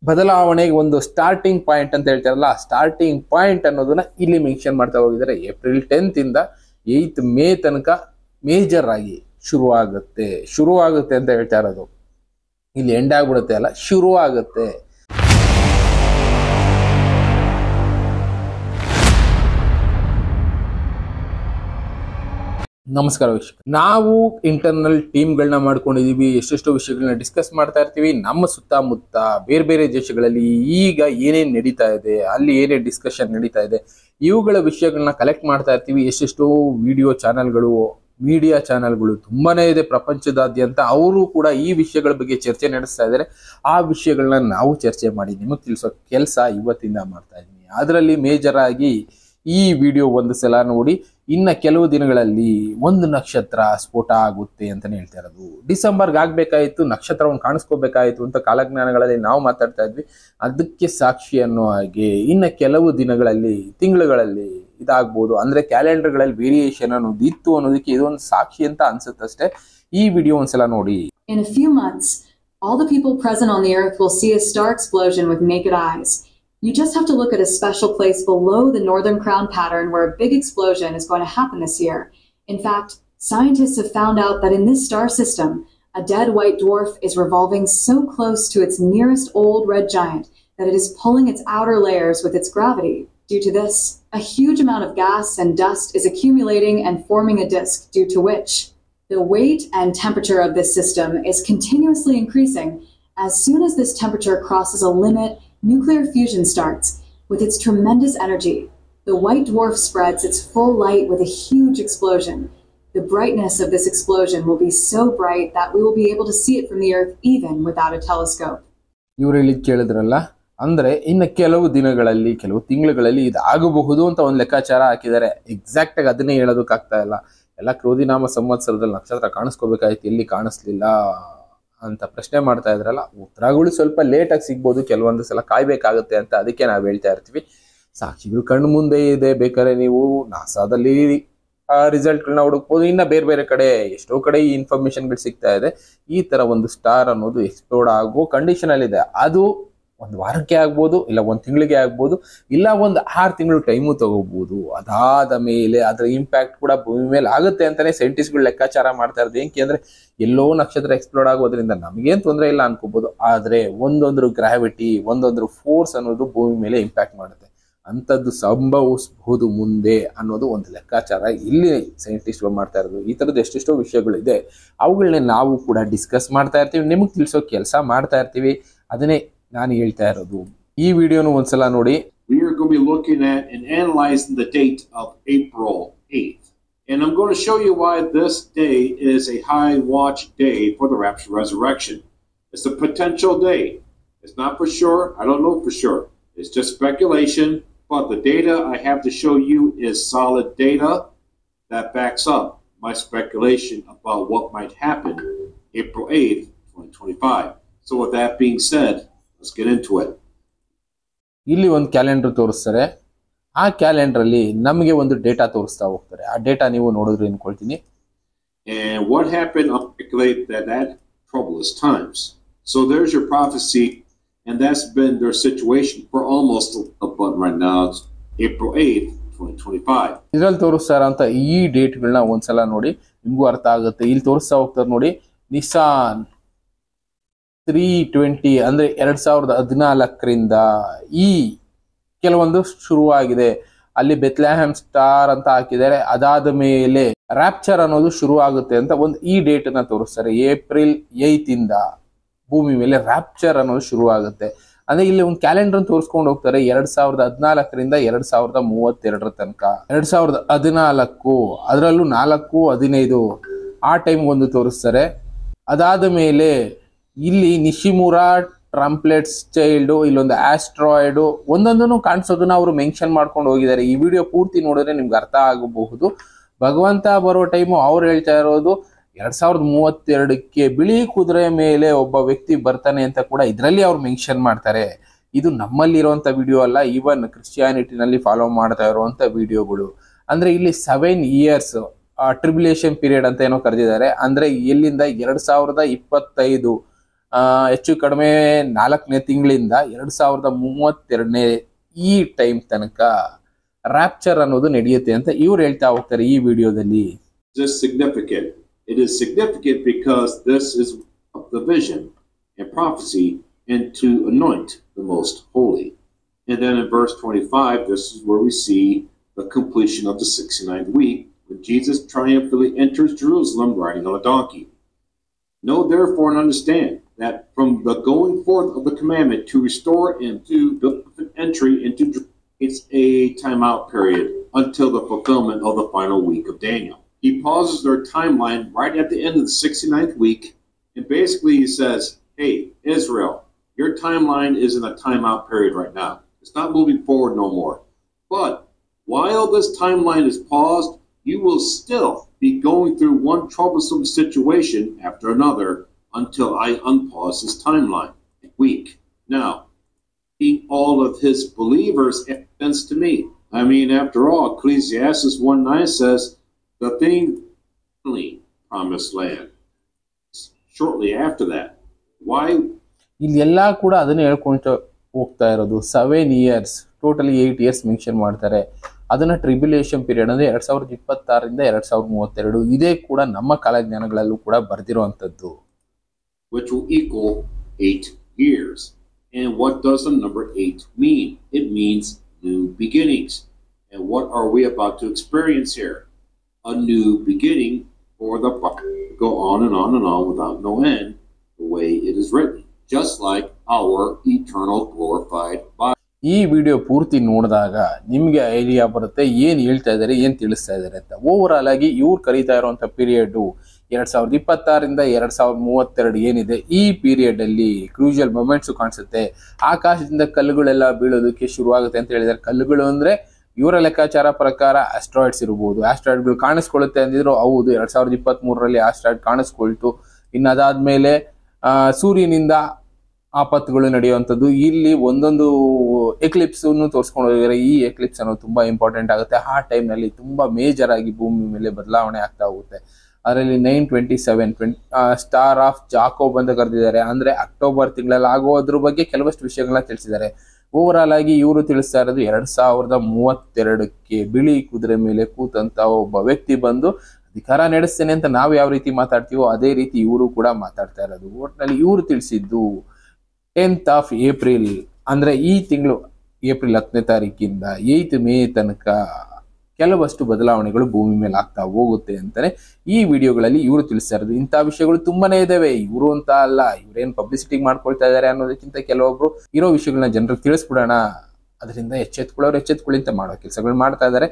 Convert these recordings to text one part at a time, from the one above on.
ಬದಲಾವಣೆಗೆ ಒಂದು starting point ಅಂತ ಹೇಳ್ತಾರಲ್ಲ, ಸ್ಟಾರ್ಟಿಂಗ್ ಪಾಯಿಂಟ್ ಅನ್ನೋದನ್ನ ಇಲ್ಲಿ ಮೆನ್ಷನ್ ಮಾಡ್ತಾ ಹೋಗಿದ್ದಾರೆ. ಏಪ್ರಿಲ್ 10th ಇಂದ 8th ಮೇ ತನಕ ಮೇಜರ್ ಆಗಿ ಶುರುವಾಗುತ್ತೆ ಅಂತ ಹೇಳ್ತಾ ಇರೋದು. ಇಲ್ಲಿ ಎಂಡ್ ಆಗ್ಬಿಡುತ್ತೆ ಅಲ್ಲ, ಶುರುವಾಗುತ್ತೆ. ನಮಸ್ಕಾರ ವೀಕ್ಷಕ. ನಾವು ಇಂಟರ್ನಲ್ ಟೀಮ್ಗಳನ್ನ ಮಾಡ್ಕೊಂಡಿದೀವಿ, ಎಷ್ಟೆಷ್ಟೋ ವಿಷಯಗಳನ್ನ ಡಿಸ್ಕಸ್ ಮಾಡ್ತಾ ಇರ್ತೀವಿ. ನಮ್ಮ ಸುತ್ತಮುತ್ತ ಬೇರೆ ಬೇರೆ ದೇಶಗಳಲ್ಲಿ ಈಗ ಏನೇನ್ ನಡೀತಾ ಇದೆ, ಅಲ್ಲಿ ಏನೇನ್ ಡಿಸ್ಕಷನ್ ನಡೀತಾ ಇದೆ, ಇವುಗಳ ವಿಷಯಗಳನ್ನ ಕಲೆಕ್ಟ್ ಮಾಡ್ತಾ ಇರ್ತೀವಿ. ಎಷ್ಟೆಷ್ಟೋ ವಿಡಿಯೋ ಚಾನೆಲ್ಗಳು, ಮೀಡಿಯಾ ಚಾನೆಲ್ಗಳು ತುಂಬಾನೇ ಇದೆ ಪ್ರಪಂಚದಾದ್ಯಂತ. ಅವರು ಕೂಡ ಈ ವಿಷಯಗಳ ಬಗ್ಗೆ ಚರ್ಚೆ ನಡೆಸ್ತಾ ಇದ್ದಾರೆ. ಆ ವಿಷಯಗಳನ್ನ ನಾವು ಚರ್ಚೆ ಮಾಡಿ ನಿಮಗೆ ತಿಳಿಸೋ ಕೆಲಸ ಇವತ್ತಿಂದ ಮಾಡ್ತಾ ಇದ್ದೀನಿ. ಅದರಲ್ಲಿ ಮೇಜರ್ ಆಗಿ ಈ ವಿಡಿಯೋ ಒಂದು ಸಲ ನೋಡಿ, ಇನ್ನ ಕೆಲವು ದಿನಗಳಲ್ಲಿ ಒಂದು ನಕ್ಷತ್ರ ಸ್ಫೋಟ ಆಗುತ್ತೆ ಅಂತಾನೆ ಹೇಳ್ತಾ ಇರೋದು. ಡಿಸೆಂಬರ್ಗೆ ಆಗ್ಬೇಕಾಯ್ತು, ನಕ್ಷತ್ರವನ್ನು ಕಾಣಿಸ್ಕೋಬೇಕಾಯ್ತು ಅಂತ ಕಾಲಜ್ಞಾನಗಳಲ್ಲಿ ನಾವು ಮಾತಾಡ್ತಾ ಇದ್ವಿ. ಅದಕ್ಕೆ ಸಾಕ್ಷಿ ಅನ್ನೋ ಹಾಗೆ ಇನ್ನ ಕೆಲವು ದಿನಗಳಲ್ಲಿ, ತಿಂಗಳುಗಳಲ್ಲಿ ಇದಾಗ್ಬೋದು. ಅಂದ್ರೆ ಕ್ಯಾಲೆಂಡರ್ಗಳಲ್ಲಿ ವೇರಿಯೇಷನ್ ಅನ್ನೋದು ಇತ್ತು ಅನ್ನೋದಕ್ಕೆ ಇದೊಂದು ಸಾಕ್ಷಿ ಅಂತ ಅನ್ಸುತ್ತಷ್ಟೇ. ಈ ವಿಡಿಯೋ ಒಂದ್ಸಲ ನೋಡಿ. In a few months, all the people present on the earth will see a star explosion with naked eyes. You just have to look at a special place below the northern crown pattern where a big explosion is going to happen this year. In fact, scientists have found out that in this star system, a dead white dwarf is revolving so close to its nearest old red giant that it is pulling its outer layers with its gravity. Due to this, a huge amount of gas and dust is accumulating and forming a disk, due to which the weight and temperature of this system is continuously increasing. As soon as this temperature crosses a limit, nuclear fusion starts. With its tremendous energy, the white dwarf spreads its full light with a huge explosion. The brightness of this explosion will be so bright that we will be able to see it from the Earth even without a telescope. ಇವರು ಹೇಳಿ ಕೇಳಿದ್ರಲ್ಲ, ಅಂದ್ರೆ ಇನ್ನು ಕೆಲವು ದಿನಗಳಲ್ಲಿ, ಕೆಲವು ತಿಂಗಳುಗಳಲ್ಲಿ ಇದಾಗಬಹುದು ಅಂತ ಒಂದು ಲೆಕ್ಕಾಚಾರ ಹಾಕಿದ್ದಾರೆ. ಎಕ್ಸಾಕ್ಟ್ ಆಗಿ ಅದನ್ನೇ ಹೇಳೋದಕ್ಕಾಗ್ತಾ ಇಲ್ಲ. ಎಲ್ಲ ಕ್ರೋಧಿನಾಮ ಸಂವತ್ಸರದಲ್ಲಿ ನಕ್ಷತ್ರ ಕಾಣಿಸ್ಕೋಬೇಕಾಯ್ತು, ಎಲ್ಲಿ ಕಾಣಿಸ್ಲಿಲ್ಲ ಅಂತ ಪ್ರಶ್ನೆ ಮಾಡ್ತಾ ಇದ್ರಲ್ಲ, ಉತ್ತರಗಳು ಸ್ವಲ್ಪ ಲೇಟ್ ಆಗಿ ಸಿಗ್ಬೋದು, ಕೆಲವೊಂದು ಸಲ ಕಾಯ್ಬೇಕಾಗುತ್ತೆ ಅಂತ. ಅದಕ್ಕೆ ನಾವು ಹೇಳ್ತಾ ಇರ್ತೀವಿ, ಸಾಕ್ಷಿಗಳು ಕಣ್ಣು ಮುಂದೆ ಇದೆ. ಬೇಕಾದ್ರೆ ನೀವು ನಾಸಾದಲ್ಲಿ ರಿಸಲ್ಟ್ಗಳನ್ನ ಹುಡುಕ್ಬೋದು. ಇನ್ನ ಬೇರೆ ಬೇರೆ ಕಡೆ, ಎಷ್ಟೋ ಕಡೆ ಈ ಇನ್ಫಾರ್ಮೇಶನ್ಗಳು ಸಿಗ್ತಾ ಇದೆ. ಈ ತರ ಒಂದು ಸ್ಟಾರ್ ಅನ್ನೋದು ಎಕ್ಸ್ಪ್ಲೋಡ್ ಆಗೋ ಕಂಡೀಷನ್ ಅಲ್ಲಿ ಇದೆ. ಅದು ಒಂದು ವಾರಕ್ಕೆ ಆಗ್ಬೋದು, ಇಲ್ಲ ಒಂದು ತಿಂಗಳಿಗೆ ಆಗ್ಬೋದು, ಇಲ್ಲ ಒಂದು 6 ತಿಂಗಳು ಟೈಮು ತಗೋಬಹುದು. ಅದಾದ ಮೇಲೆ ಅದರ ಇಂಪ್ಯಾಕ್ಟ್ ಕೂಡ ಭೂಮಿ ಮೇಲೆ ಆಗುತ್ತೆ ಅಂತಾನೆ ಸೈಂಟಿಸ್ಟ್ಗಳು ಲೆಕ್ಕಾಚಾರ ಮಾಡ್ತಾ ಇರೋದು. ಏನಕ್ಕೆ ಅಂದ್ರೆ ಎಲ್ಲೋ ನಕ್ಷತ್ರ ಎಕ್ಸ್ಪ್ಲೋಡ್ ಆಗೋದ್ರಿಂದ ನಮಗೇನು ತೊಂದರೆ ಇಲ್ಲ ಅನ್ಕೋಬಹುದು, ಆದ್ರೆ ಒಂದೊಂದ್ರ ಗ್ರಾವಿಟಿ, ಒಂದೊಂದ್ರ ಫೋರ್ಸ್ ಅನ್ನೋದು ಭೂಮಿ ಮೇಲೆ ಇಂಪ್ಯಾಕ್ಟ್ ಮಾಡುತ್ತೆ. ಅಂಥದ್ದು ಸಂಭವಿಸಬಹುದು ಮುಂದೆ ಅನ್ನೋದು ಒಂದು ಲೆಕ್ಕಾಚಾರ ಇಲ್ಲಿ ಸೈಂಟಿಸ್ಟ್ಗಳು ಮಾಡ್ತಾ ಇರೋದು. ಈ ತರದ್ದು ಎಷ್ಟೆಷ್ಟೋ ವಿಷಯಗಳಿದೆ, ಅವುಗಳನ್ನೇ ನಾವು ಕೂಡ ಡಿಸ್ಕಸ್ ಮಾಡ್ತಾ ಇರ್ತೀವಿ, ನಿಮಗೆ ತಿಳಿಸೋ ಕೆಲಸ ಮಾಡ್ತಾ ಇರ್ತೀವಿ. ಅದನ್ನೇ ನಾನು ಹೇಳ್ತಾ ಇರೋದು. ಈ ವಿಡಿಯೋನು ಒಂದ್ಸಲ ನೋಡಿ. We are going to be looking at and analyzing the date of April 8th. And I'm going to show you why this day is a high watch day for the rapture resurrection. It's a potential day. It's not for sure. I don't know for sure. It's just speculation. But the data I have to show you is solid data that backs up my speculation about what might happen April 8th, 2025. So with that being said, let's get into it. ಇಲ್ಲಿ ಒಂದು calendar ತೋರಿಸ್ತಾರೆ. ಆ calendar ಅಲ್ಲಿ ನಮಗೆ ಒಂದು data ತೋರಿಸ್ತಾ ಹೋಗ್ತಾರೆ. ಆ ಡೇಟಾ ನೀವು ನೋಡಿದ್ರೆ ಅನ್ಕೊಳ್ತೀನಿ. And what happened, I'll speculate that troublous times. So there's your prophecy, and that's been their situation for almost a month right now. It's April 8th, 2025. ಇದ್ರಲ್ಲಿ ತೋರಿಸ್ತಾರ ಅಂತ ಈ ಡೇಟ್ಗಳನ್ನ ಒಂದ್ಸಲ ನೋಡಿ, ನಿಮ್ಗೂ ಅರ್ಥ ಆಗುತ್ತೆ. ಇಲ್ಲಿ ತೋರಿಸ್ತಾ ಹೋಗ್ತಾರೆ ನೋಡಿ. ನಿಸಾನ್ 320 ಅಂದ್ರೆ 2014ರಿಂದ ಈ ಕೆಲವೊಂದು ಶುರುವಾಗಿದೆ. ಅಲ್ಲಿ ಬೆತ್ಲೆಹೆಮ್ ಸ್ಟಾರ್ ಅಂತ ಹಾಕಿದ್ದಾರೆ. ಅದಾದ ಮೇಲೆ ರ್ಯಾಪ್ಚರ್ ಅನ್ನೋದು ಶುರು ಆಗುತ್ತೆ ಅಂತ ಒಂದು ಈ ಡೇಟ್ ಅನ್ನ ತೋರಿಸ್ತಾರೆ. ಏಪ್ರಿಲ್ 8th ಇಂದ ಭೂಮಿ ಮೇಲೆ ರ್ಯಾಪ್ಚರ್ ಅನ್ನೋದು ಶುರು ಆಗುತ್ತೆ. ಅಂದ್ರೆ ಇಲ್ಲಿ ಒಂದು ಕ್ಯಾಲೆಂಡರ್ ತೋರಿಸ್ಕೊಂಡು ಹೋಗ್ತಾರೆ. 2014ರಿಂದ 2032 ತನಕ. 2014 ಅದರಲ್ಲೂ 4-15 ಆ ಟೈಮ್ ಒಂದು ತೋರಿಸ್ತಾರೆ. ಅದಾದ ಮೇಲೆ ಇಲ್ಲಿ ನಿಶಿಮುರಾ ಟ್ರಂಪ್ಲೆಟ್ಸ್ ಚೈಲ್ಡ್, ಇಲ್ಲೊಂದು ಆಸ್ಟ್ರಾಯ್ಡ್, ಒಂದೊಂದನ್ನು ಕಾಣಿಸೋದನ್ನ ಅವರು ಮೆನ್ಷನ್ ಮಾಡ್ಕೊಂಡು ಹೋಗಿದ್ದಾರೆ. ಈ ವಿಡಿಯೋ ಪೂರ್ತಿ ನೋಡಿದ್ರೆ ನಿಮ್ಗೆ ಅರ್ಥ ಆಗಬಹುದು. ಭಗವಂತ ಬರೋ ಟೈಮು ಅವ್ರು ಹೇಳ್ತಾ ಇರೋದು 2032ಕ್ಕೆ ಬಿಳಿ ಕುದುರೆ ಮೇಲೆ ಒಬ್ಬ ವ್ಯಕ್ತಿ ಬರ್ತಾನೆ ಅಂತ ಕೂಡ ಇದರಲ್ಲಿ ಅವ್ರು ಮೆನ್ಷನ್ ಮಾಡ್ತಾರೆ. ಇದು ನಮ್ಮಲ್ಲಿರುವಂತ ವಿಡಿಯೋ ಅಲ್ಲ, ಈವನ್ ಕ್ರಿಶ್ಚಿಯಾನಿಟಿನಲ್ಲಿ ಫಾಲೋ ಮಾಡ್ತಾ ಇರುವಂತ ವಿಡಿಯೋಗಳು. ಅಂದ್ರೆ ಇಲ್ಲಿ 7 years ಟ್ರಿಬ್ಯುಲೇಷನ್ ಪೀರಿಯಡ್ ಅಂತ ಏನೋ ಕರೆದಿದ್ದಾರೆ. ಅಂದ್ರೆ ಎಲ್ಲಿಂದ 2025 ಹೆಚ್ಚು ಕಡಿಮೆ 4ನೇ ತಿಂಗಳಿಂದ 2032ನೇ ಈ ಟೈಮ್ ತನಕ ರ್ಯಾಪ್ಚರ್ ಅನ್ನೋದು ನಡೆಯುತ್ತೆ ಅಂತ ಇವ್ರು ಹೇಳ್ತಾ ಹೋಗ್ತಾರೆ ಈ ವಿಡಿಯೋದಲ್ಲಿ. This significant. It is significant because this is the vision and prophecy and to anoint the most holy. And then in verse 25, this is where we see the completion of the 69th week when Jesus triumphantly enters Jerusalem riding on a donkey. Know therefore and understand that from the going forth of the commandment to restore and to the entry into it's a timeout period until the fulfillment of the final week of Daniel. He pauses their timeline right at the end of the 69th week, and basically he says, hey, Israel, your timeline is in a timeout period right now. It's not moving forward no more. But while this timeline is paused, you will still be going through one troublesome situation after another until I unpause this timeline week. Now, all of his believers sense to me. I mean, after all, Ecclesiastes 1:9 says, the thing promised land. Shortly after that, why? ಇಲ್ಲೆಲ್ಲ ಕೂಡ ಅದನ್ನ ಹೇಳ್ಕೊಂತ ಹೋಗ್ತಾ ಇರೋದು. 7 years, totally 8 years mention ಮಾಡ್ತಾರೆ. ಅದನ್ನ tribulation period ಅಂದ್ರೆ 2026ರಿಂದ 2032 ಇದೇ ಕೂಡ ನಮ್ಮ ಕಾಲಜ್ಞಾನಗಳಲ್ಲೂ ಕೂಡ ಬರ್ದಿರುವಂತದ್ದು. Which will equal 8 years. And what does the number 8 mean? It means new beginnings. And what are we about to experience here? A new beginning for the go on and on and on without no end, the way it is written, just like our eternal glorified body. ಈ video ಪೂರ್ತಿ ನೋಡಿದಾಗ ನಿಮ್ಗೆ idea ಬರುತ್ತೆ ಏನ್ ಹೇಳ್ತಾ ಇದಾರೆ, ಏನ್ ತಿಳಿಸ್ತಾ ಇದಾರೆ ಅಂತ. ಓವರ್ ಆಲ್ ಆಗಿ ಇವ್ರು ಕರೀತಾ ಇರುವಂತ ಪೀರಿಯಡ್ 2026ರಿಂದ 2032 ಏನಿದೆ, ಈ ಪೀರಿಯಡ್ ಅಲ್ಲಿ ಕ್ರೂಷಿಯಲ್ ಮೊಮೆಂಟ್ಸ್ ಕಾಣಿಸುತ್ತೆ. ಆಕಾಶದಿಂದ ಕಲ್ಲುಗಳೆಲ್ಲ ಬೀಳೋದಕ್ಕೆ ಶುರುವಾಗುತ್ತೆ ಅಂತ ಹೇಳಿದಾರೆ. ಕಲ್ಲುಗಳು ಅಂದ್ರೆ ಇವರ ಲೆಕ್ಕಾಚಾರ ಪ್ರಕಾರ ಆಸ್ಟ್ರಾಯ್ಡ್ಸ್ ಇರಬಹುದು. ಆಸ್ಟ್ರಾಯ್ಡ್ಗಳು ಕಾಣಿಸ್ಕೊಳ್ಳುತ್ತೆ ಅಂದಿದ್ರು, ಹೌದು 2023ರಲ್ಲಿ ಆಸ್ಟ್ರಾಯ್ಡ್ ಕಾಣಿಸ್ಕೊಳ್ತು. ಇನ್ನು ಅದಾದ್ಮೇಲೆ ಸೂರ್ಯನಿಂದ ಆಪತ್ತುಗಳು ನಡೆಯುವಂಥದ್ದು. ಇಲ್ಲಿ ಒಂದೊಂದು ಎಕ್ಲಿಪ್ಸ್ ತೋರಿಸ್ಕೊಂಡು ಹೋಗಿದ್ದಾರೆ. ಈ ಎಕ್ಲಿಪ್ಸ್ ಅನ್ನೋದು ತುಂಬಾ ಇಂಪಾರ್ಟೆಂಟ್ ಆಗುತ್ತೆ. ಆ ಟೈಮ್ ನಲ್ಲಿ ತುಂಬಾ ಮೇಜರ್ ಆಗಿ ಭೂಮಿ ಮೇಲೆ ಬದಲಾವಣೆ ಆಗ್ತಾ ಹೋಗುತ್ತೆ. ಅದರಲ್ಲಿ 927 ಸ್ಟಾರ್ ಆಫ್ ಜಾಕೋಬ್ ಅಂತ ಕರೆದಿದ್ದಾರೆ. ಅಂದ್ರೆ ಅಕ್ಟೋಬರ್ ತಿಂಗಳಲ್ಲಿ ಆಗೋದ್ರ ಬಗ್ಗೆ ಕೆಲವಷ್ಟು ವಿಷಯಗಳನ್ನ ತಿಳಿಸಿದ್ದಾರೆ. ಓವರ್ ಆಲ್ ಆಗಿ ಇವರು ತಿಳಿಸ್ತಾ ಇರೋದು 2032ಕ್ಕೆ ಬಿಳಿ ಕುದುರೆ ಮೇಲೆ ಕೂತಂತ ಒಬ್ಬ ವ್ಯಕ್ತಿ ಬಂದು ಅಧಿಕಾರ ನಡೆಸ್ತೇನೆ ಅಂತ ನಾವು ಯಾವ ರೀತಿ ಮಾತಾಡ್ತೀವೋ ಅದೇ ರೀತಿ ಇವರು ಕೂಡ ಮಾತಾಡ್ತಾ ಇರೋದು. ಒಟ್ಟಿನಲ್ಲಿ ಇವರು ತಿಳಿಸಿದ್ದು 10th of April ಅಂದ್ರೆ ಈ ತಿಂಗಳು ಏಪ್ರಿಲ್ 10ನೇ ತಾರೀಕಿಂದ 8th ಮೇ ತನಕ ಕೆಲವಷ್ಟು ಬದಲಾವಣೆಗಳು ಭೂಮಿ ಮೇಲೆ ಆಗ್ತಾ ಹೋಗುತ್ತೆ ಅಂತಾನೆ ಈ ವಿಡಿಯೋಗಳಲ್ಲಿ ಇವರು ತಿಳಿಸ್ತಾ ಇರೋದು. ಇಂಥ ವಿಷಯಗಳು ತುಂಬಾನೇ ಇದಾವೆ. ಇವರು ಅಂತ ಅಲ್ಲ, ಇವ್ರೇನ್ ಪಬ್ಲಿಸಿಟಿ ಮಾಡ್ಕೊಳ್ತಾ ಇದಾರೆ ಅನ್ನೋದಕ್ಕಿಂತ ಕೆಲವೊಬ್ರು ಇರೋ ವಿಷಯಗಳನ್ನ ಜನರಿಗೆ ತಿಳಿಸ್ಬಿಡೋಣ, ಅದರಿಂದ ಎಚ್ಚೆತ್ಕೊಳ್ಳಿ ಅಂತ ಮಾಡೋ ಕೆಲಸಗಳು ಮಾಡ್ತಾ ಇದಾರೆ.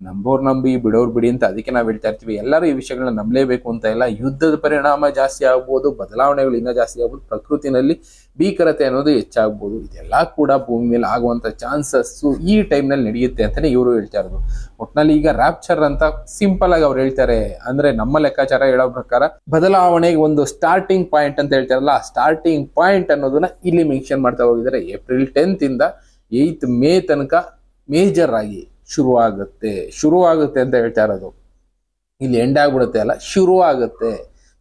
ನಂಬೋರ್ ನಂಬಿ ಬಿಡೋರ್ ಬಿಡಿ ಅಂತ ಅದಕ್ಕೆ ನಾವು ಹೇಳ್ತಾ ಇರ್ತೀವಿ. ಎಲ್ಲರೂ ಈ ವಿಷಯಗಳನ್ನ ನಂಬಲೇಬೇಕು ಅಂತ ಇಲ್ಲ. ಯುದ್ಧದ ಪರಿಣಾಮ ಜಾಸ್ತಿ ಆಗ್ಬೋದು, ಬದಲಾವಣೆಗಳು ಇನ್ನೂ ಜಾಸ್ತಿ ಆಗ್ಬೋದು, ಪ್ರಕೃತಿನಲ್ಲಿ ಭೀಕರತೆ ಅನ್ನೋದು ಹೆಚ್ಚಾಗ್ಬೋದು. ಇದೆಲ್ಲ ಕೂಡ ಭೂಮಿ ಮೇಲೆ ಆಗುವಂತ ಚಾನ್ಸಸ್ ಈ ಟೈಮ್ ನಲ್ಲಿ ನಡೆಯುತ್ತೆ ಅಂತಾನೆ ಇವರು ಹೇಳ್ತಾ ಇರೋದು. ಒಟ್ನಲ್ಲಿ ಈಗ ರ್ಯಾಪ್ಚರ್ ಅಂತ ಸಿಂಪಲ್ ಆಗಿ ಅವ್ರು ಹೇಳ್ತಾರೆ. ಅಂದ್ರೆ ನಮ್ಮ ಲೆಕ್ಕಾಚಾರ ಹೇಳೋ ಪ್ರಕಾರ ಬದಲಾವಣೆಗೆ ಒಂದು ಸ್ಟಾರ್ಟಿಂಗ್ ಪಾಯಿಂಟ್ ಅಂತ ಹೇಳ್ತಾರಲ್ಲ, ಆ ಸ್ಟಾರ್ಟಿಂಗ್ ಪಾಯಿಂಟ್ ಅನ್ನೋದನ್ನ ಇಲ್ಲಿ ಮೆನ್ಷನ್ ಮಾಡ್ತಾ ಹೋಗಿದ್ದಾರೆ. ಏಪ್ರಿಲ್ 10th ಇಂದ 8th ಮೇ ತನಕ ಮೇಜರ್ ಆಗಿ ಶುರುವಾಗುತ್ತೆ ಅಂತ ಹೇಳ್ತಾ ಇರೋದು. ಇಲ್ಲಿ ಎಂಡ್ ಆಗ್ಬಿಡುತ್ತೆ ಅಲ್ಲ,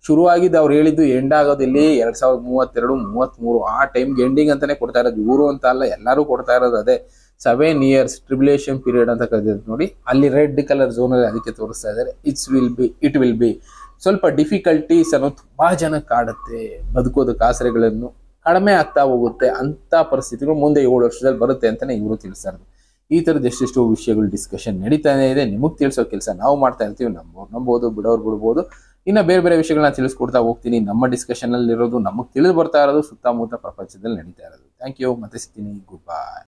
ಶುರುವಾಗಿದ್ದು ಅವ್ರು ಹೇಳಿದ್ದು ಎಂಡ್ ಆಗೋದು ಇಲ್ಲಿ 2032-33 ಆ ಟೈಮ್ಗೆ ಎಂಡಿಂಗ್ ಅಂತಾನೆ ಕೊಡ್ತಾ ಇರೋದು. ಇವರು ಅಂತ ಅಲ್ಲ, ಎಲ್ಲರೂ ಕೊಡ್ತಾ ಇರೋದು ಅದೇ. 7 years ಟ್ರಿಬ್ಯುಲೇಷನ್ ಪೀರಿಯಡ್ ಅಂತ ಕರೆದಿರೋದು ನೋಡಿ. ಅಲ್ಲಿ ರೆಡ್ ಕಲರ್ ಝೋನ್ ಅಲ್ಲಿ ಅದಕ್ಕೆ ತೋರಿಸ್ತಾ ಇದ್ದಾರೆ. ಇಟ್ ವಿಲ್ ಬಿ ಸ್ವಲ್ಪ ಡಿಫಿಕಲ್ಟೀಸ್ ಅನ್ನೋ ತುಂಬಾ ಜನ ಕಾಡುತ್ತೆ. ಬದುಕೋದಕ್ಕೆ ಆಸರೆಗಳನ್ನು ಕಡಿಮೆ ಆಗ್ತಾ ಹೋಗುತ್ತೆ. ಅಂತ ಪರಿಸ್ಥಿತಿಗಳು ಮುಂದೆ 7 ವರ್ಷದಲ್ಲಿ ಬರುತ್ತೆ ಅಂತಾನೆ ಇವರು ತಿಳಿಸ್ತಾ ಇರೋದು. ಈ ತರದ ಎಷ್ಟೆಷ್ಟು ವಿಷಯಗಳು ಡಿಸ್ಕಷನ್ ನಡೀತಾನೆ ಇದೆ. ನಿಮಗೆ ತಿಳಿಸೋ ಕೆಲಸ ನಾವು ಮಾಡ್ತಾ ಇರ್ತೀವಿ. ನಂಬೋದು ಬಿಡೋರು ಬಿಡ್ಬೋದು. ಇನ್ನ ಬೇರೆ ಬೇರೆ ವಿಷಯಗಳನ್ನ ತಿಳಿಸ್ಕೊಡ್ತಾ ಹೋಗ್ತೀನಿ. ನಮ್ಮ ಡಿಸ್ಕಷನ್ ಅಲ್ಲಿ ಇರೋದು ನಮಗೆ ತಿಳಿದು ಬರ್ತಾ ಇರೋದು ಸುತ್ತಮುತ್ತ ಪ್ರಪಂಚದಲ್ಲಿ ನಡೀತಾ ಇರೋದು. Thank you. ಮತ್ತೆ ಸಿಗ್ತೀನಿ. Good by.